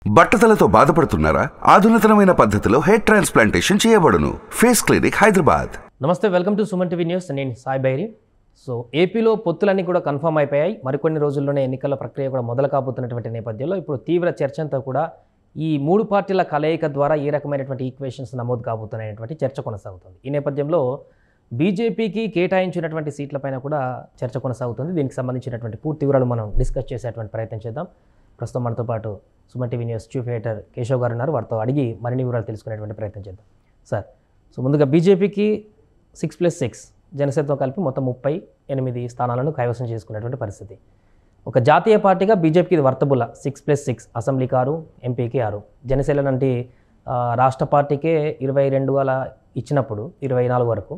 బట్టతలతో బాధపడుతున్నారా? ఆధునితనమైన పద్ధతిలో హెయిర్ ట్రాన్స్ప్లాంటేషన్ చేయబడును. Face clinic Hyderabad. నమస్తే, welcome to Suman TV news. నేను సాయి బైరి. సో ఏపీలో పొత్తులన్నీ కూడా కన్ఫర్మ్ అయిపోయాయి. మరికొన్ని రోజుల్లోనే ఎన్నికల ప్రక్రియ కూడా మొదలు కాబోతున్నటువంటి నేపథ్యంలో ఇప్పుడు తీవ్ర చర్చ అంతా కూడా ఈ మూడు పార్టీల కలయిక ద్వారా ఏ రకమైనటువంటి ఈక్వేషన్స్ నమోదు కాబోతున్నాయనేటువంటి చర్చ కొనసాగుతుంది. ఈ నేపథ్యంలో బీజేపీకి కేటాయించినటువంటి సీట్లపైన కూడా చర్చ కొనసాగుతుంది. దీనికి సంబంధించినటువంటి పూర్తి వివరాలు మనం డిస్కస్ చేసేటువంటి ప్రయత్నం చేద్దాం. ప్రస్తుతం మనతో పాటు Suman TV news chief editor Keshav గారు ఉన్నారు. వారితో అడిగి మరిన్ని వివరాలు తెలుసుకునేటువంటి ప్రయత్నం చేద్దాం. సార్, సో ముందుగా బీజేపీకి 6+6 జనసేనతో కలిపి మొత్తం 38 స్థానాలను కైవసం చేసుకునేటువంటి పరిస్థితి. ఒక జాతీయ పార్టీగా బీజేపీకి ఇది వర్తబుల్. 6+6 అసెంబ్లీకి 6, ఎంపీకి 6. జనసేన అంటే రాష్ట్ర పార్టీకే 22 అలా ఇచ్చినప్పుడు 24 వరకు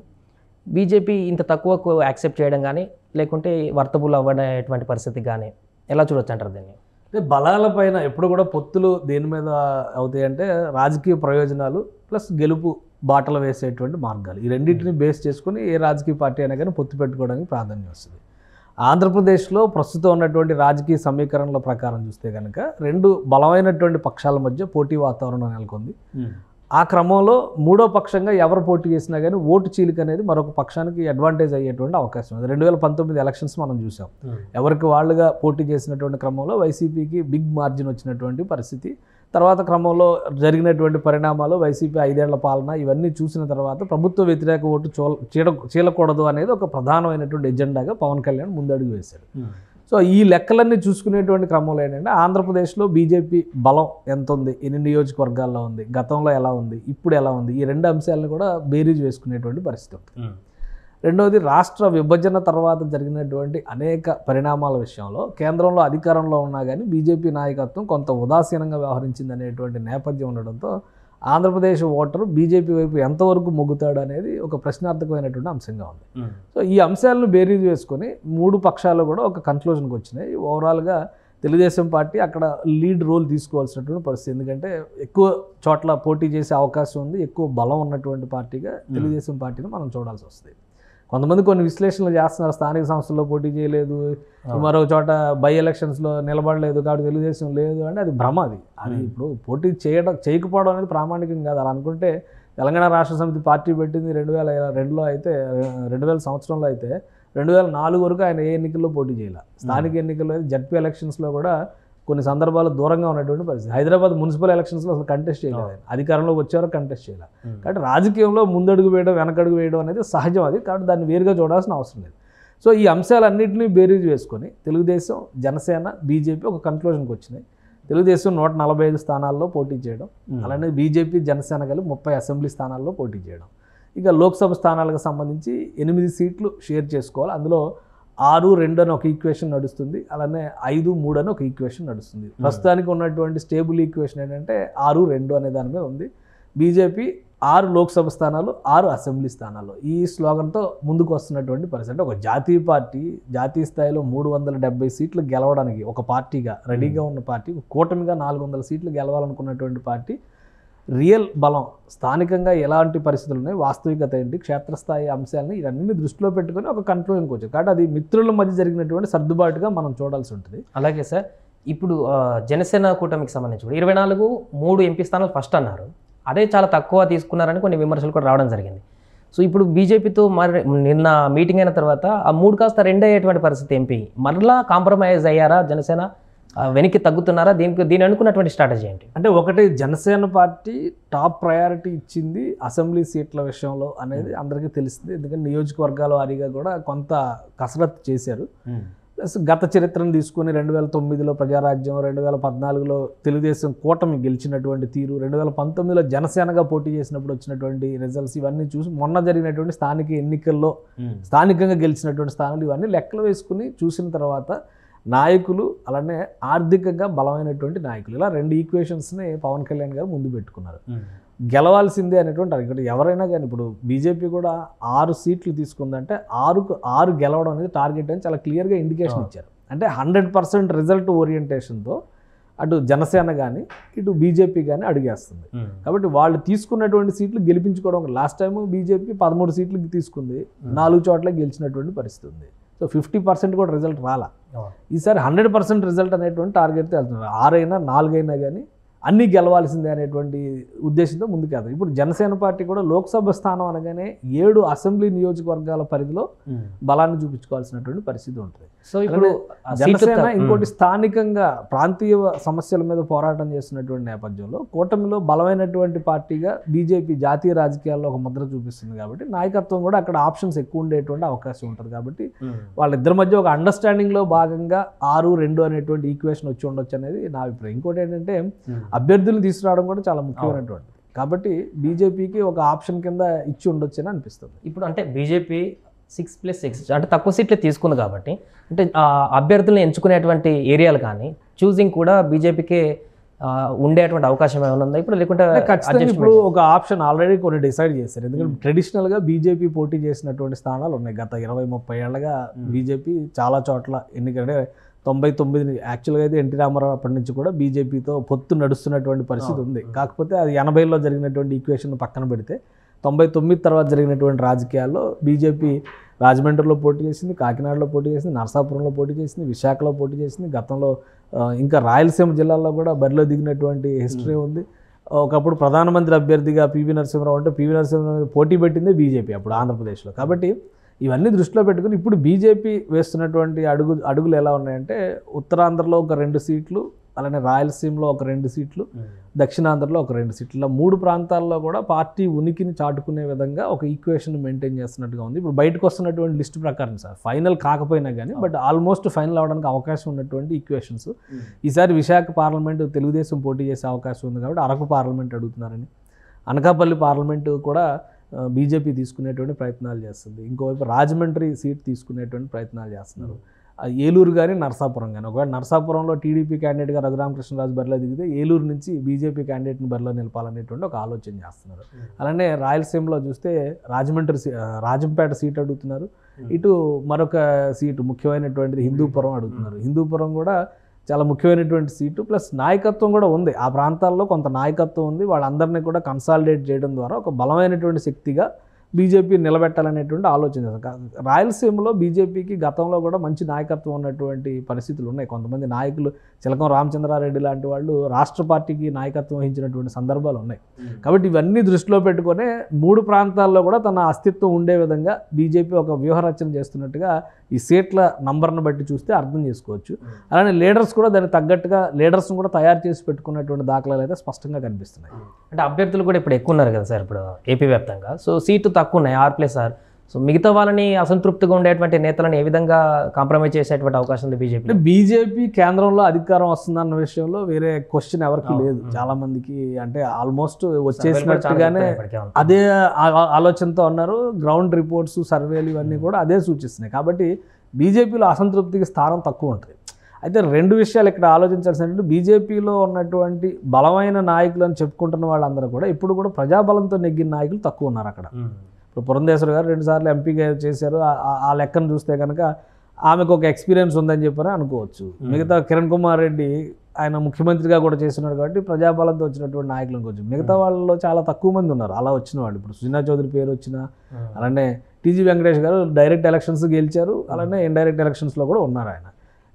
బీజేపీ ఇంత తక్కువకు యాక్సెప్ట్ చేయడం కానీ లేకుంటే వర్తబుల్ అవ్వనేటువంటి పరిస్థితి కానీ ఎలా చూడొచ్చు అంటారు దీన్ని? అంటే బలాల పైన ఎప్పుడు కూడా పొత్తులు దేని మీద అవుతాయి అంటే రాజకీయ ప్రయోజనాలు ప్లస్ గెలుపు బాటలు వేసేటువంటి మార్గాలు. ఈ రెండింటిని బేస్ చేసుకుని ఏ రాజకీయ పార్టీ అయినా కానీ పొత్తు పెట్టుకోవడానికి ప్రాధాన్యం వస్తుంది. ఆంధ్రప్రదేశ్లో ప్రస్తుతం ఉన్నటువంటి రాజకీయ సమీకరణల ప్రకారం చూస్తే కనుక రెండు బలమైనటువంటి పక్షాల మధ్య పోటీ వాతావరణం నెలకొంది. ఆ క్రమంలో మూడో పక్షంగా ఎవరు పోటీ చేసినా కానీ ఓటు చీలిక అనేది మరొక పక్షానికి అడ్వాంటేజ్ అయ్యేటువంటి అవకాశం ఉంది. 2019 ఎలక్షన్స్ మనం చూసాం. ఎవరికి వాళ్ళుగా పోటీ చేసినటువంటి క్రమంలో వైసీపీకి బిగ్ మార్జిన్ వచ్చినటువంటి పరిస్థితి. తర్వాత క్రమంలో జరిగినటువంటి పరిణామాలు, వైసీపీ 5 ఏళ్ల పాలన, ఇవన్నీ చూసిన తర్వాత ప్రభుత్వ వ్యతిరేక ఓటు చీలకూడదు అనేది ఒక ప్రధానమైనటువంటి ఎజెండాగా పవన్ కళ్యాణ్ ముందడుగు వేశాడు. సో ఈ లెక్కలన్నీ చూసుకునేటువంటి క్రమంలో ఏంటంటే ఆంధ్రప్రదేశ్లో బీజేపీ బలం ఎంత ఉంది, ఎన్ని నియోజకవర్గాల్లో ఉంది, గతంలో ఎలా ఉంది, ఇప్పుడు ఎలా ఉంది, ఈ రెండు అంశాలను కూడా బేరీజ్ వేసుకునేటువంటి పరిస్థితి ఉంది. రెండవది, రాష్ట్ర విభజన తర్వాత జరిగినటువంటి అనేక పరిణామాల విషయంలో కేంద్రంలో అధికారంలో ఉన్నా కానీ బీజేపీ నాయకత్వం కొంత ఉదాసీనంగా వ్యవహరించింది అనేటువంటి నేపథ్యం ఉండడంతో ఆంధ్రప్రదేశ్ ఓటరు బీజేపీ వైపు ఎంతవరకు మొగ్గుతాడు అనేది ఒక ప్రశ్నార్థకమైనటువంటి అంశంగా ఉంది. సో ఈ అంశాలను బేరీజ్ వేసుకొని మూడు పక్షాలు కూడా ఒక కన్క్లూజన్కి వచ్చినాయి. ఓవరాల్గా తెలుగుదేశం పార్టీ అక్కడ లీడ్ రోల్ తీసుకోవాల్సినటువంటి పరిస్థితి. ఎందుకంటే ఎక్కువ చోట్ల పోటీ చేసే అవకాశం ఉంది, ఎక్కువ బలం ఉన్నటువంటి పార్టీగా తెలుగుదేశం పార్టీని మనం చూడాల్సి వస్తుంది. కొంతమంది కొన్ని విశ్లేషణలు చేస్తున్నారు, స్థానిక సంస్థల్లో పోటీ చేయలేదు, మరొక చోట బై ఎలక్షన్స్లో నిలబడలేదు కాబట్టి తెలుగుదేశం లేదు అంటే అది భ్రమ. అది ఇప్పుడు పోటీ చేయకపోవడం అనేది ప్రామాణికం కాదు. అలా అనుకుంటే తెలంగాణ రాష్ట్ర సమితి పార్టీ పెట్టింది 2002లో అయితే 2000 సంవత్సరంలో అయితే 2004 వరకు ఆయన ఏ ఎన్నికల్లో పోటీ చేయాలి. స్థానిక ఎన్నికల్లో జడ్పీ ఎలక్షన్స్లో కూడా కొన్ని సందర్భాలు దూరంగా ఉన్నటువంటి పరిస్థితి. హైదరాబాద్ మున్సిపల్ ఎలక్షన్స్లో అసలు కంటెస్ట్ చేయలేదు, ఆయన అధికారంలోకి వచ్చేవారు కంటెస్ట్ చేయాలి. కాబట్టి రాజకీయంలో ముందడుగు వేయడం వెనకడుగు వేయడం అనేది సహజం. అది కాబట్టి దాన్ని వేరుగా చూడాల్సిన అవసరం లేదు. సో ఈ అంశాలన్నింటినీ బేరీజ్ వేసుకొని తెలుగుదేశం, జనసేన, బీజేపీ ఒక కన్క్లూజన్కి వచ్చినాయి. తెలుగుదేశం 145 స్థానాల్లో పోటీ చేయడం, అలానే బీజేపీ, జనసేన కలిపి 30 అసెంబ్లీ స్థానాల్లో పోటీ చేయడం. ఇక లోక్సభ స్థానాలకు సంబంధించి 8 సీట్లు షేర్ చేసుకోవాలి. అందులో 6-2 అని ఒక ఈక్వేషన్ నడుస్తుంది, అలానే 5-3 అని ఒక ఈక్వేషన్ నడుస్తుంది. ప్రస్తుతానికి ఉన్నటువంటి స్టేబుల్ ఈక్వేషన్ ఏంటంటే 6-2 అనే దాని మీద ఉంది. బీజేపీ 6 లోక్సభ స్థానాలు, 6 అసెంబ్లీ స్థానాలు, ఈ స్లోగన్తో ముందుకు వస్తున్నటువంటి పరిస్థితి. అంటే ఒక జాతీయ పార్టీ జాతీయ స్థాయిలో 370 సీట్లు గెలవడానికి ఒక పార్టీగా రెడీగా ఉన్న పార్టీ, కూటమిగా 400 సీట్లు గెలవాలనుకున్నటువంటి పార్టీ రియల్ బలం, స్థానికంగా ఎలాంటి పరిస్థితులు ఉన్నాయి, వాస్తవికత ఏంటి, క్షేత్రస్థాయి అంశాలని ఇవన్నీ దృష్టిలో పెట్టుకొని ఒక కన్క్లూజన్కి వచ్చారు. కాబట్టి అది మిత్రుల మధ్య జరిగినటువంటి సర్దుబాటుగా మనం చూడాల్సి ఉంటుంది. అలాగే సార్, ఇప్పుడు జనసేన కూటమికి సంబంధించి 24 3 ఎంపీ స్థానాలు ఫస్ట్ అన్నారు. అదే చాలా తక్కువ తీసుకున్నారని కొన్ని విమర్శలు కూడా రావడం జరిగింది. సో ఇప్పుడు బీజేపీతో మరి నిన్న మీటింగ్ అయిన తర్వాత ఆ 3 కాస్త 2 అయ్యేటువంటి పరిస్థితి. ఎంపీ మరలా కాంప్రమైజ్ అయ్యారా? జనసేన వెనక్కి తగ్గుతున్నారా? దీని అనుకున్నటువంటి స్ట్రాటజీ ఏంటి? అంటే ఒకటి, జనసేన పార్టీ టాప్ ప్రయారిటీ ఇచ్చింది అసెంబ్లీ సీట్ల విషయంలో అనేది అందరికీ తెలిసింది. ఎందుకంటే నియోజకవర్గాల వారీగా కూడా కొంత కసరత్తు చేశారు. ప్లస్ గత చరిత్రను తీసుకుని 2009లో ప్రజారాజ్యం, 2014లో తెలుగుదేశం కూటమి గెలిచినటువంటి తీరు, 2019లో జనసేనగా పోటీ చేసినప్పుడు వచ్చినటువంటి రిజల్ట్స్, ఇవన్నీ చూసి మొన్న జరిగినటువంటి స్థానిక ఎన్నికల్లో స్థానికంగా గెలిచినటువంటి స్థానాలు ఇవన్నీ లెక్కలు వేసుకుని చూసిన తర్వాత నాయకులు, అలానే ఆర్థికంగా బలమైనటువంటి నాయకులు, ఇలా 2 ఈక్వేషన్స్ని పవన్ కళ్యాణ్ గారు ముందు పెట్టుకున్నారు. గెలవాల్సిందే అనేటువంటి ఇక్కడ ఎవరైనా కానీ ఇప్పుడు బీజేపీ కూడా 6 సీట్లు తీసుకుందంటే 6 గెలవడం అనేది టార్గెట్ అని చాలా క్లియర్గా ఇండికేషన్ ఇచ్చారు. అంటే 100% రిజల్ట్ ఓరియంటేషన్తో అటు జనసేన కానీ ఇటు బీజేపీ కానీ అడిగేస్తుంది. కాబట్టి వాళ్ళు తీసుకున్నటువంటి సీట్లు గెలిపించుకోవడం, లాస్ట్ టైం బీజేపీ 13 సీట్లు తీసుకుంది, 4 చోట్ల గెలిచినటువంటి పరిస్థితి ఉంది. సో 50% కూడా రిజల్ట్ రాలా. ఈసారి 100% రిజల్ట్ అనేటువంటి టార్గెట్తో వెళ్తున్నారు. 6 అయినా 4 అయినా కానీ అన్నీ గెలవాల్సిందే అనేటువంటి ఉద్దేశంతో ముందుకెళ్తాం. ఇప్పుడు జనసేన పార్టీ కూడా లోక్సభ స్థానం అనగానే 7 అసెంబ్లీ నియోజకవర్గాల పరిధిలో బలాన్ని చూపించుకోవాల్సినటువంటి పరిస్థితి ఉంటుంది. సో ఇప్పుడు జనసేన ఇంకోటి స్థానికంగా ప్రాంతీయ సమస్యల మీద పోరాటం చేస్తున్నటువంటి నేపథ్యంలో కూటమిలో బలమైనటువంటి పార్టీగా బీజేపీ జాతీయ రాజకీయాల్లో ఒక ముద్ర చూపిస్తుంది కాబట్టి నాయకత్వం కూడా అక్కడ ఆప్షన్స్ ఎక్కువ ఉండేటువంటి అవకాశం ఉంటుంది. కాబట్టి వాళ్ళిద్దరి మధ్య ఒక అండర్స్టాండింగ్లో భాగంగా 6-2 అనేటువంటి ఈక్వేషన్ వచ్చి ఉండొచ్చు అనేది నా అభిప్రాయం. ఇంకోటి ఏంటంటే అభ్యర్థులను తీసుకురావడం కూడా చాలా ముఖ్యమైనటువంటి, కాబట్టి బీజేపీకి ఒక ఆప్షన్ కింద ఇచ్చి ఉండొచ్చు అని అనిపిస్తుంది. ఇప్పుడు అంటే బీజేపీ 6+6 అంటే తక్కువ సీట్లే తీసుకుంది కాబట్టి అంటే అభ్యర్థులను ఎంచుకునేటువంటి ఏరియాలు కానీ చూసింగ్ కూడా బీజేపీకి ఉండేటువంటి అవకాశం ఏమైనా ఉందా ఇప్పుడు, లేకుంటే ఖచ్చితంగా ఇప్పుడు ఒక ఆప్షన్ ఆల్రెడీ కొన్ని డిసైడ్ చేశారు. ఎందుకంటే ట్రెడిషనల్గా బీజేపీ పోటీ చేసినటువంటి స్థానాలు ఉన్నాయి. గత 20-30 ఏళ్ళగా బీజేపీ చాలా చోట్ల ఎన్నికంటే 99 యాక్చువల్గా అయితే ఎన్టీ రామారావు అప్పటి నుంచి కూడా బీజేపీతో పొత్తు నడుస్తున్నటువంటి పరిస్థితి ఉంది. కాకపోతే అది 80లో జరిగినటువంటి ఈక్వేషన్ పక్కన పెడితే 99 తర్వాత జరిగినటువంటి రాజకీయాల్లో బీజేపీ రాజమండ్రిలో పోటీ చేసింది, కాకినాడలో పోటీ చేసింది, నరసాపురంలో పోటీ చేసింది, విశాఖలో పోటీ చేసింది. గతంలో ఇంకా రాయలసీమ జిల్లాల్లో కూడా బరిలో దిగినటువంటి హిస్టరీ ఉంది. ఒకప్పుడు ప్రధానమంత్రి అభ్యర్థిగా పివి నరసింహరావు అంటే పివి నరసింహరావు పోటీ పెట్టిందే బీజేపీ అప్పుడు ఆంధ్రప్రదేశ్లో. కాబట్టి ఇవన్నీ దృష్టిలో పెట్టుకుని ఇప్పుడు బీజేపీ వేస్తున్నటువంటి అడుగులు ఎలా ఉన్నాయంటే ఉత్తరాంధ్రలో ఒక 2 సీట్లు, అలానే రాయలసీమలో ఒక 2 సీట్లు, దక్షిణాంధ్రలో ఒక 2 సీట్లు, ఇలా 3 ప్రాంతాల్లో కూడా పార్టీ ఉనికిని చాటుకునే విధంగా ఒక ఈక్వేషన్ మెయింటైన్ చేస్తున్నట్టుగా ఉంది. ఇప్పుడు బయటకు వస్తున్నటువంటి లిస్ట్ ప్రకారం సార్ ఫైనల్ కాకపోయినా కానీ బట్ ఆల్మోస్ట్ ఫైనల్ అవడానికి అవకాశం ఉన్నటువంటి ఈక్వేషన్స్. ఈసారి విశాఖ పార్లమెంటు తెలుగుదేశం పోటీ చేసే అవకాశం ఉంది కాబట్టి అరకు పార్లమెంట్ అడుగుతున్నారని, అనకాపల్లి పార్లమెంటు కూడా బీజేపీ తీసుకునేటువంటి ప్రయత్నాలు చేస్తుంది. ఇంకోవైపు రాజమండ్రి సీట్ తీసుకునేటువంటి ప్రయత్నాలు చేస్తున్నారు. ఏలూరు కానీ నరసాపురం కానీ, ఒకవేళ నరసాపురంలో టీడీపీ క్యాండిడేట్గా రఘురామకృష్ణరాజు బరిలో దిగితే ఏలూరు నుంచి బీజేపీ క్యాండిడేట్ని బరిలో నిలపాలనేటువంటి ఒక ఆలోచన చేస్తున్నారు. అలానే రాయలసీమలో చూస్తే రాజంపేట సీట్ అడుగుతున్నారు. ఇటు మరొక సీటు ముఖ్యమైనటువంటిది హిందూపురం అడుగుతున్నారు. హిందూపురం కూడా చాలా ముఖ్యమైనటువంటి సీటు, ప్లస్ నాయకత్వం కూడా ఉంది. ఆ ప్రాంతాల్లో కొంత నాయకత్వం ఉంది. వాళ్ళందరినీ కూడా కన్సాలిడేట్ చేయడం ద్వారా ఒక బలమైనటువంటి శక్తిగా బీజేపీ నిలబెట్టాలనేటువంటి ఆలోచన. రాయలసీమలో బీజేపీకి గతంలో కూడా మంచి నాయకత్వం ఉన్నటువంటి పరిస్థితులు ఉన్నాయి. కొంతమంది నాయకులు చిలకం రామచంద్రారెడ్డి లాంటి వాళ్ళు రాష్ట్ర పార్టీకి నాయకత్వం వహించినటువంటి సందర్భాలు ఉన్నాయి. కాబట్టి ఇవన్నీ దృష్టిలో పెట్టుకునే 3 ప్రాంతాల్లో కూడా తన అస్తిత్వం ఉండే విధంగా బీజేపీ ఒక వ్యూహరచన చేస్తున్నట్టుగా ఈ సీట్ల నంబర్ను బట్టి చూస్తే అర్థం చేసుకోవచ్చు. అలానే లీడర్స్ కూడా దానికి తగ్గట్టుగా లీడర్స్ని కూడా తయారు చేసి పెట్టుకున్నటువంటి దాఖలాలు అయితే స్పష్టంగా కనిపిస్తున్నాయి. అంటే అభ్యర్థులు కూడా ఇప్పుడు ఎక్కువ ఉన్నారు కదా సార్ ఇప్పుడు ఏపీ వ్యాప్తంగా. సో సీటు తక్కువ ఉన్నాయి 6+6. సో మిగతా వాళ్ళని అసంతృప్తిగా ఉండేటువంటి నేతలను ఏ విధంగా కాంప్రమైజ్ చేసేటువంటి అవకాశం ఉంది బీజేపీ? అంటే బీజేపీ కేంద్రంలో అధికారం వస్తుందన్న విషయంలో వేరే క్వశ్చన్ ఎవరికి లేదు. చాలా మందికి అంటే ఆల్మోస్ట్ వచ్చేసినట్టుగానే అదే ఆలోచనతో ఉన్నారు. గ్రౌండ్ రిపోర్ట్స్, సర్వేలు ఇవన్నీ కూడా అదే సూచిస్తున్నాయి. కాబట్టి బీజేపీలో అసంతృప్తికి స్థానం తక్కువ ఉంటుంది. అయితే 2 విషయాలు ఇక్కడ ఆలోచించాల్సినట్టు, బీజేపీలో ఉన్నటువంటి బలమైన నాయకులు అని చెప్పుకుంటున్న వాళ్ళందరూ కూడా ఇప్పుడు కూడా ప్రజాబలంతో నెగ్గిన నాయకులు తక్కువ ఉన్నారు అక్కడ. ఇప్పుడు పురంధేశ్వరి గారు 2 సార్లు ఎంపీగా చేశారు. ఆ లెక్కను చూస్తే కనుక ఆమెకు ఒక ఎక్స్పీరియన్స్ ఉందని చెప్పని అనుకోవచ్చు. మిగతా కిరణ్ కుమార్ రెడ్డి ఆయన ముఖ్యమంత్రిగా కూడా చేస్తున్నాడు కాబట్టి ప్రజాబలంతో వచ్చినటువంటి నాయకులు అనుకోవచ్చు. మిగతా వాళ్ళలో చాలా తక్కువ మంది ఉన్నారు అలా వచ్చిన వాళ్ళు. ఇప్పుడు సుజనా చౌదరి పేరు వచ్చిన, అలానే టీజీ వెంకటేష్ గారు డైరెక్ట్ ఎలక్షన్స్ గెలిచారు, అలానే ఇండైరెక్ట్ ఎలక్షన్స్లో కూడా ఉన్నారు ఆయన.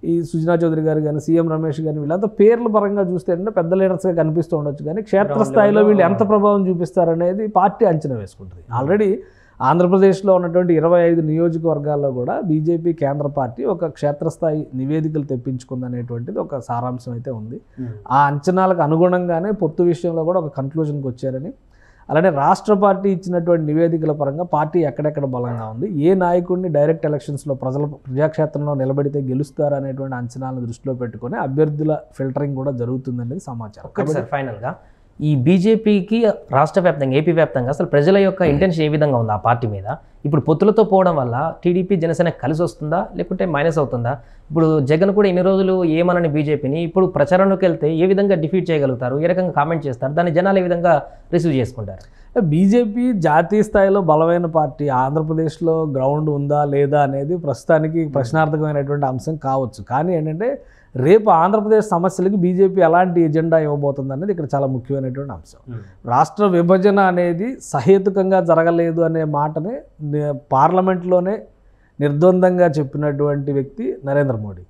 ఈ సుజనా చౌదరి గారు కానీ, సీఎం రమేష్ గారిని వీళ్ళంతా పేర్ల పరంగా చూస్తే అంటే పెద్ద లీడర్స్గా కనిపిస్తూ ఉండొచ్చు, కానీ క్షేత్రస్థాయిలో వీళ్ళు ఎంత ప్రభావం చూపిస్తారనేది పార్టీ అంచనా వేసుకుంటుంది. ఆల్రెడీ ఆంధ్రప్రదేశ్లో ఉన్నటువంటి 25 నియోజకవర్గాల్లో కూడా బీజేపీ కేంద్ర పార్టీ ఒక క్షేత్రస్థాయి నివేదికలు తెప్పించుకుందనేటువంటిది ఒక సారాంశం అయితే ఉంది. ఆ అంచనాలకు అనుగుణంగానే పొత్తు విషయంలో కూడా ఒక కన్క్లూజన్కి వచ్చారని, అలానే రాష్ట్ర పార్టీ ఇచ్చినటువంటి నివేదికల పరంగా పార్టీ ఎక్కడెక్కడ బలంగా ఉంది, ఏ నాయకుడిని డైరెక్ట్ ఎలక్షన్స్లో ప్రజాక్షేత్రంలో నిలబడితే గెలుస్తారు అనేటువంటి అంచనాలను దృష్టిలో పెట్టుకొని అభ్యర్థుల ఫిల్టరింగ్ కూడా జరుగుతుందనేది సమాచారం. సార్ ఫైనల్గా ఈ బీజేపీకి రాష్ట్ర వ్యాప్తంగా, ఏపీ వ్యాప్తంగా అసలు ప్రజల యొక్క ఇంటెన్షన్ ఏ విధంగా ఉంది ఆ పార్టీ మీద? ఇప్పుడు పొత్తులతో పోవడం వల్ల టీడీపీ జనసేన కలిసి వస్తుందా లేకుంటే మైనస్ అవుతుందా? ఇప్పుడు జగన్ కూడా ఇన్ని రోజులు ఏమనని బీజేపీని ఇప్పుడు ప్రచారంలోకి వెళ్తే ఏ విధంగా డిఫీట్ చేయగలుగుతారు, ఏ రకంగా కామెంట్ చేస్తారు, దాన్ని జనాలు ఏ విధంగా రిసీవ్ చేసుకుంటారు? బీజేపీ జాతీయ స్థాయిలో బలమైన పార్టీ, ఆంధ్రప్రదేశ్లో గ్రౌండ్ ఉందా లేదా అనేది ప్రస్తుతానికి ప్రశ్నార్థకమైనటువంటి అంశం కావచ్చు. కానీ ఏంటంటే రేపు ఆంధ్రప్రదేశ్ సమస్యలకి బీజేపీ ఎలాంటి ఎజెండా ఇవ్వబోతుంది అనేది ఇక్కడ చాలా ముఖ్యమైనటువంటి అంశం. రాష్ట్ర విభజన అనేది సహేతుకంగా జరగలేదు అనే మాటనే పార్లమెంట్లోనే నిర్ద్వందంగా చెప్పినటువంటి వ్యక్తి నరేంద్ర మోడీ.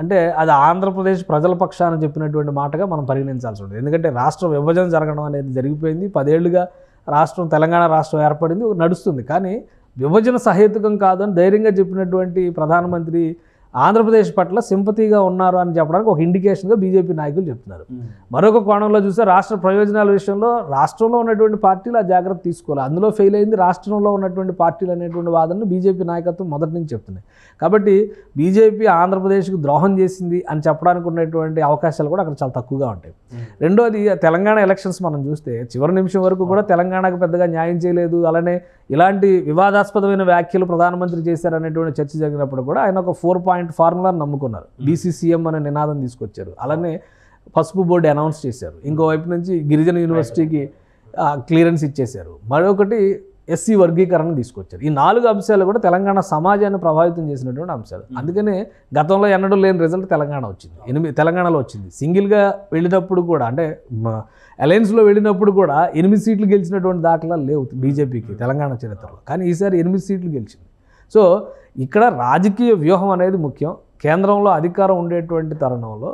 అంటే అది ఆంధ్రప్రదేశ్ ప్రజల పక్షాన చెప్పినటువంటి మాటగా మనం పరిగణించాల్సి ఉంటుంది. ఎందుకంటే రాష్ట్ర విభజన జరగడం అనేది జరిగిపోయింది, 10 ఏళ్లుగా రాష్ట్రం తెలంగాణ రాష్ట్రం ఏర్పడింది, నడుస్తుంది. కానీ విభజన సహేతుకం కాదని ధైర్యంగా చెప్పినటువంటి ప్రధానమంత్రి ఆంధ్రప్రదేశ్ పట్ల సింపతిగా ఉన్నారు అని చెప్పడానికి ఒక ఇండికేషన్గా బీజేపీ నాయకులు చెప్తున్నారు. మరొక కోణంలో చూస్తే రాష్ట్ర ప్రయోజనాల విషయంలో రాష్ట్రంలో ఉన్నటువంటి పార్టీలు ఆ జాగ్రత్త తీసుకోవాలి, అందులో ఫెయిల్ అయింది రాష్ట్రంలో ఉన్నటువంటి పార్టీలు అనేటువంటి వాదనను బీజేపీ నాయకత్వం మొదటి నుంచి చెప్తున్నాయి. కాబట్టి బీజేపీ ఆంధ్రప్రదేశ్కు ద్రోహం చేసింది అని చెప్పడానికి ఉన్నటువంటి అవకాశాలు కూడా అక్కడ చాలా తక్కువగా ఉంటాయి. రెండోది తెలంగాణ ఎలక్షన్స్ మనం చూస్తే చివరి నిమిషం వరకు కూడా తెలంగాణకు పెద్దగా న్యాయం చేయలేదు, అలానే ఇలాంటి వివాదాస్పదమైన వ్యాఖ్యలు ప్రధానమంత్రి చేశారనేటువంటి చర్చ జరిగినప్పుడు కూడా ఆయన ఒక 4 పాయింట్ ఫార్ములాను నమ్ముకున్నారు. బీసీసీఎం అనే నినాదం తీసుకొచ్చారు, అలానే పసుపు బోర్డు అనౌన్స్ చేశారు, ఇంకోవైపు నుంచి గిరిజన యూనివర్సిటీకి క్లియరెన్స్ ఇచ్చేశారు, మరొకటి ఎస్సీ వర్గీకరణ తీసుకొచ్చారు. ఈ 4 అంశాలు కూడా తెలంగాణ సమాజాన్ని ప్రభావితం చేసినటువంటి అంశాలు. అందుకనే గతంలో ఎన్నడూ లేని రిజల్ట్ తెలంగాణలో వచ్చింది. సింగిల్గా వెళ్ళినప్పుడు కూడా, అంటే అలయన్స్లో వెళ్ళినప్పుడు కూడా 8 సీట్లు గెలిచినటువంటి దాఖలాలు లేవు బీజేపీకి తెలంగాణ చరిత్రలో. కానీ ఈసారి 8 సీట్లు గెలిచింది. సో ఇక్కడ రాజకీయ వ్యూహం అనేది ముఖ్యం. కేంద్రంలో అధికారం ఉండేటువంటి తరుణంలో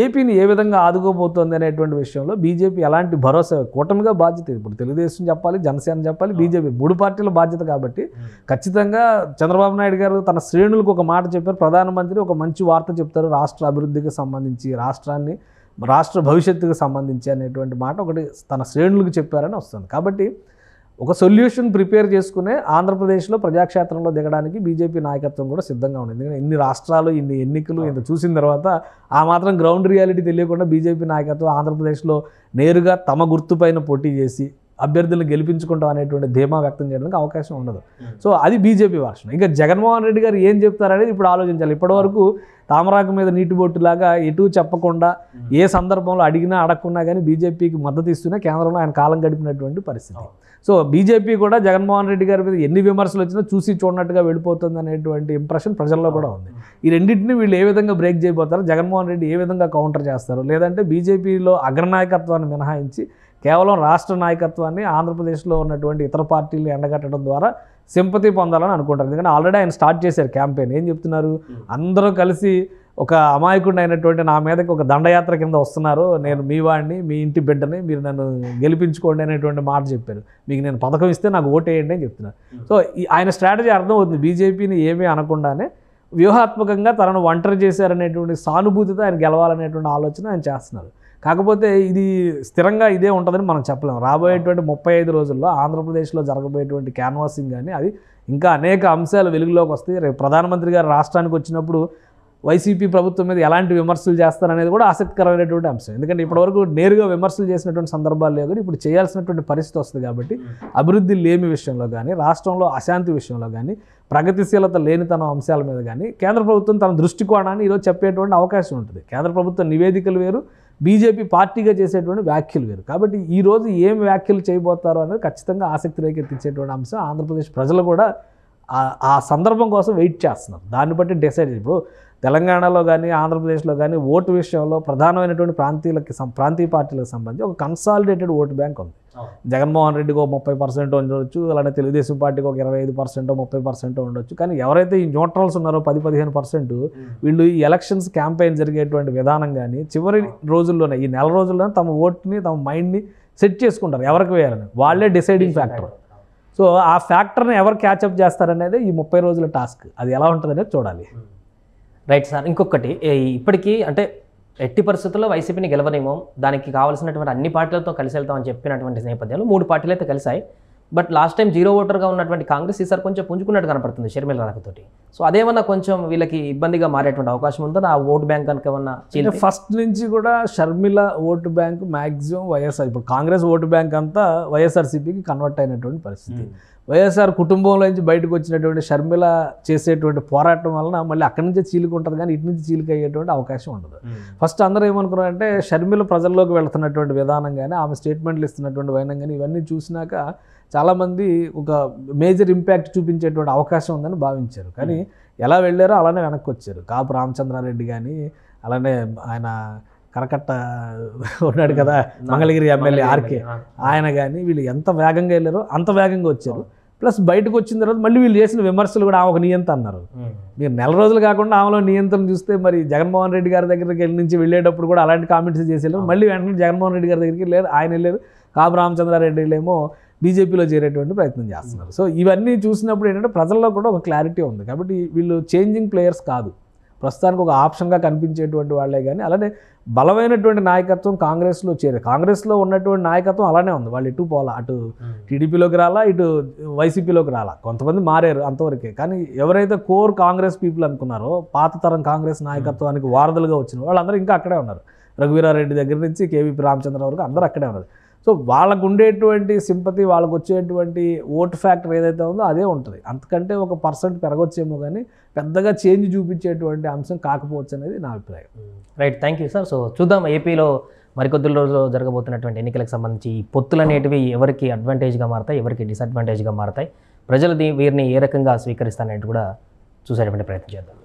ఏపీని ఏ విధంగా ఆదుకోబోతోంది అనేటువంటి విషయంలో బీజేపీ ఎలాంటి భరోసా, కూటమిగా బాధ్యత, ఇప్పుడు తెలుగుదేశం చెప్పాలి, జనసేన చెప్పాలి, బీజేపీ 3 పార్టీల బాధ్యత. కాబట్టి ఖచ్చితంగా చంద్రబాబు నాయుడు గారు తన శ్రేణులకు ఒక మాట చెప్పారు, ప్రధానమంత్రి ఒక మంచి వార్త చెప్తారు రాష్ట్ర అభివృద్ధికి సంబంధించి, రాష్ట్ర భవిష్యత్తుకు సంబంధించి అనేటువంటి మాట ఒకటి తన శ్రేణులకు చెప్పారని వస్తుంది. కాబట్టి ఒక సొల్యూషన్ ప్రిపేర్ చేసుకునే ఆంధ్రప్రదేశ్లో ప్రజాక్షేత్రంలో దిగడానికి బీజేపీ నాయకత్వం కూడా సిద్ధంగా ఉంది. ఎందుకంటే ఇన్ని రాష్ట్రాలు, ఇన్ని ఎన్నికలు ఇంత చూసిన తర్వాత ఆ మాత్రం గ్రౌండ్ రియాలిటీ తెలియకుండా బీజేపీ నాయకత్వం ఆంధ్రప్రదేశ్లో నేరుగా తమ గుర్తుపైన పోటీ చేసి అభ్యర్థులను గెలిపించుకుంటాం అనేటువంటి ధీమా వ్యక్తం చేయడానికి అవకాశం ఉండదు. సో అది బీజేపీ వర్షన్. ఇంకా జగన్మోహన్ రెడ్డి గారు ఏం చెప్తారనేది ఇప్పుడు ఆలోచించాలి. ఇప్పటివరకు తామరాకు మీద నీటి బొట్టులాగా ఎటు చెప్పకుండా ఏ సందర్భంలో అడిగినా అడగకున్నా కానీ బీజేపీకి మద్దతు ఇస్తూనే కేంద్రంలో ఆయన కాలం గడిపినటువంటి పరిస్థితి. సో బీజేపీ కూడా జగన్మోహన్ రెడ్డి గారి మీద ఎన్ని విమర్శలు వచ్చినా చూసి చూడనట్టుగా వెళ్ళిపోతుంది అనేటువంటి ఇంప్రెషన్ ప్రజల్లో కూడా ఉంది. ఈ రెండింటిని వీళ్ళు ఏ విధంగా బ్రేక్ చేయబోతారు, జగన్మోహన్ రెడ్డి ఏ విధంగా కౌంటర్ చేస్తారు, లేదంటే బీజేపీలో అగ్రనాయకత్వాన్ని మినహాయించి కేవలం రాష్ట్ర నాయకత్వాన్ని ఆంధ్రప్రదేశ్లో ఉన్నటువంటి ఇతర పార్టీలు ఎండగట్టడం ద్వారా సింపతి పొందాలని అనుకుంటారు. ఎందుకంటే ఆల్రెడీ ఆయన స్టార్ట్ చేశారు క్యాంపెయిన్. ఏం చెప్తున్నారు, అందరూ కలిసి ఒక అమాయకుడిని అయినటువంటి నా మీదకి ఒక దండయాత్ర కింద వస్తున్నారు, నేను మీ వాడిని, మీ ఇంటి బిడ్డని, మీరు నన్ను గెలిపించుకోండి అనేటువంటి మాట చెప్పారు, మీకు నేను పథకం ఇస్తే నాకు ఓటేయండి అని చెప్తున్నారు. సో ఆయన స్ట్రాటజీ అర్థమవుతుంది, బీజేపీని ఏమీ అనకుండానే వ్యూహాత్మకంగా తనను ఒంటరి చేశారనేటువంటి సానుభూతితో ఆయన గెలవాలనేటువంటి ఆలోచన ఆయన చేస్తున్నారు. కాకపోతే ఇది స్థిరంగా ఇదే ఉంటుందని మనం చెప్పలేము. రాబోయేటువంటి 35 రోజుల్లో ఆంధ్రప్రదేశ్లో జరగబోయేటువంటి క్యాన్వాసింగ్ కానీ అది ఇంకా అనేక అంశాలు వెలుగులోకి వస్తాయి. రేపు ప్రధానమంత్రి గారు రాష్ట్రానికి వచ్చినప్పుడు వైసీపీ ప్రభుత్వం మీద ఎలాంటి విమర్శలు చేస్తారనేది కూడా ఆసక్తికరమైనటువంటి అంశం. ఎందుకంటే ఇప్పటివరకు నేరుగా విమర్శలు చేసినటువంటి సందర్భాలు లేవు, కానీ ఇప్పుడు చేయాల్సినటువంటి పరిస్థితి వస్తుంది. కాబట్టి అభివృద్ధి లేమి విషయంలో కానీ, రాష్ట్రంలో అశాంతి విషయంలో కానీ, ప్రగతిశీలత లేనితనం అంశాల మీద కానీ కేంద్ర ప్రభుత్వం తన దృష్టికోణాన్ని ఈరోజు చెప్పేటువంటి అవకాశం ఉంటుంది. కేంద్ర ప్రభుత్వ నివేదికలు వేరు, బీజేపీ పార్టీగా చేసేటువంటి వ్యాఖ్యలు వేరు. కాబట్టి ఈరోజు ఏం వ్యాఖ్యలు చేయబోతారో అనేది ఖచ్చితంగా ఆసక్తి రేకెత్తించేటువంటి అంశం. ఆంధ్రప్రదేశ్ ప్రజలు కూడా ఆ సందర్భం కోసం వెయిట్ చేస్తున్నారు. దాన్ని బట్టి డిసైడ్. ఇప్పుడు తెలంగాణలో కానీ ఆంధ్రప్రదేశ్లో కానీ ఓటు విషయంలో ప్రధానమైనటువంటి ప్రాంతీయ పార్టీలకు సంబంధించి ఒక కన్సాలిడేటెడ్ ఓటు బ్యాంక్ ఉంది. జగన్మోహన్ రెడ్డికి ఒక 30% ఉండొచ్చు, అలానే తెలుగుదేశం పార్టీకి ఒక 25%, 30% ఉండొచ్చు. కానీ ఎవరైతే ఈ న్యూట్రల్స్ ఉన్నారో 10-15% వీళ్ళు ఈ ఎలక్షన్స్ క్యాంపెయిన్ జరిగేటువంటి విధానం కానీ చివరి రోజుల్లోనే, ఈ నెల రోజుల్లోనే తమ ఓటుని, తమ మైండ్ని సెట్ చేసుకుంటారు ఎవరికి వేయాలని. వాళ్ళే డిసైడింగ్ ఫ్యాక్టర్. సో ఆ ఫ్యాక్టర్ని ఎవరు క్యాచప్ చేస్తారనేది ఈ 30 రోజుల టాస్క్. అది ఎలా ఉంటుందనేది చూడాలి. Right sir. ఇంకొకటి, ఇప్పటికీ అంటే ఎట్టి పరిస్థితుల్లో వైసీపీని గెలవనేమో, దానికి కావాల్సినటువంటి అన్ని పార్టీలతో కలిసి వెళ్తామని చెప్పినటువంటి నేపథ్యంలో 3 పార్టీలు అయితే కలిసాయి. బట్ లాస్ట్ టైం 0 ఓటర్గా ఉన్నటువంటి కాంగ్రెస్ ఈసారి కొంచెం పుంజుకున్నట్టు కనపడుతుంది షర్మిల రాకతోటి. సో అదేమన్నా కొంచెం వీళ్ళకి ఇబ్బందిగా మారేటువంటి అవకాశం ఉందో, ఆ ఓటు బ్యాంక్ కనుక ఏమన్నా ఫస్ట్ నుంచి కూడా Sharmila vote bank maximum YSR, ఇప్పుడు కాంగ్రెస్ ఓటు బ్యాంక్ అంతా వైఎస్ఆర్సీపీకి కన్వర్ట్ అయినటువంటి పరిస్థితి. వైఎస్ఆర్ కుటుంబంలో నుంచి బయటకు వచ్చినటువంటి షర్మిల చేసేటువంటి పోరాటం వలన మళ్ళీ అక్కడి నుంచే చీలుకుంటుంది, కానీ ఇటు నుంచి చీలిక అయ్యేటువంటి అవకాశం ఉండదు. ఫస్ట్ అందరూ ఏమనుకున్నారంటే షర్మిల ప్రజల్లోకి వెళుతున్నటువంటి విధానం కానీ, ఆమె స్టేట్మెంట్లు ఇస్తున్నటువంటి వైనం కానీ ఇవన్నీ చూసినాక చాలామంది ఒక మేజర్ ఇంపాక్ట్ చూపించేటువంటి అవకాశం ఉందని భావించారు. కానీ ఎలా వెళ్ళారో అలానే వెనక్కి వచ్చారు. కాపు రామచంద్రారెడ్డి కానీ, అలానే ఆయన కరకట్ట ఉన్నాడు కదా మంగళగిరి ఎమ్మెల్యే ఆర్కే, ఆయన కానీ వీళ్ళు ఎంత వేగంగా వెళ్ళారో అంత వేగంగా వచ్చారు. ప్లస్ బయటకు వచ్చిన తర్వాత మళ్ళీ వీళ్ళు చేసిన విమర్శలు కూడా ఒక నియంత అన్నారు. మీరు నెల రోజులు కాకుండా ఆమెలో నియంత్రణ చూస్తే మరి జగన్మోహన్ రెడ్డి గారి దగ్గరికి వెళ్ళి నుంచి వెళ్ళేటప్పుడు కూడా అలాంటి కామెంట్స్ చేసేవారు. మళ్ళీ వెంటనే జగన్మోహన్ రెడ్డి గారి దగ్గరికి వెళ్ళారు, ఆయన వెళ్ళారు. కాపు రామచంద్రారెడ్డిలేమో బీజేపీలో చేరేటువంటి ప్రయత్నం చేస్తున్నారు. సో ఇవన్నీ చూసినప్పుడు ఏంటంటే ప్రజల్లో కూడా ఒక క్లారిటీ ఉంది. కాబట్టి వీళ్ళు చేంజింగ్ ప్లేయర్స్ కాదు, ప్రస్తుతానికి ఒక ఆప్షన్గా కనిపించేటువంటి వాళ్ళే. కానీ అలానే బలమైనటువంటి నాయకత్వం కాంగ్రెస్లో కాంగ్రెస్లో ఉన్నటువంటి నాయకత్వం అలానే ఉంది. వాళ్ళు ఎటు పోలా, అటు టీడీపీలోకి రాలా, ఇటు వైసీపీలోకి రాలా. కొంతమంది మారారు అంతవరకే. కానీ ఎవరైతే కోర్ కాంగ్రెస్ పీపుల్ అనుకున్నారో, పాత తరం కాంగ్రెస్ నాయకత్వానికి వారధులుగా వచ్చిన వాళ్ళందరూ ఇంకా అక్కడే ఉన్నారు. రఘువీరారెడ్డి దగ్గర నుంచి కేవీపీ రామచంద్ర వరకు అందరూ అక్కడే ఉన్నారు. సో వాళ్ళకు ఉండేటువంటి సింపతి, వాళ్ళకు వచ్చేటువంటి ఓటు ఫ్యాక్టర్ ఏదైతే ఉందో అదే ఉంటుంది. అంతకంటే ఒక % పెరగొచ్చేమో కానీ పెద్దగా చేంజ్ చూపించేటువంటి అంశం కాకపోవచ్చు అనేది నా అభిప్రాయం. Right, thank you sir. So చూద్దాం ఏపీలో మరికొద్ది రోజుల్లో జరగబోతున్నటువంటి ఎన్నికలకు సంబంధించి ఈ పొత్తులు అనేటివి ఎవరికి అడ్వాంటేజ్గా మారతాయి, ఎవరికి డిసడ్వాంటేజ్గా మారతాయి, ప్రజలు వీరిని ఏ రకంగా స్వీకరిస్తారనేది కూడా చూసేటువంటి ప్రయత్నం చేద్దాం.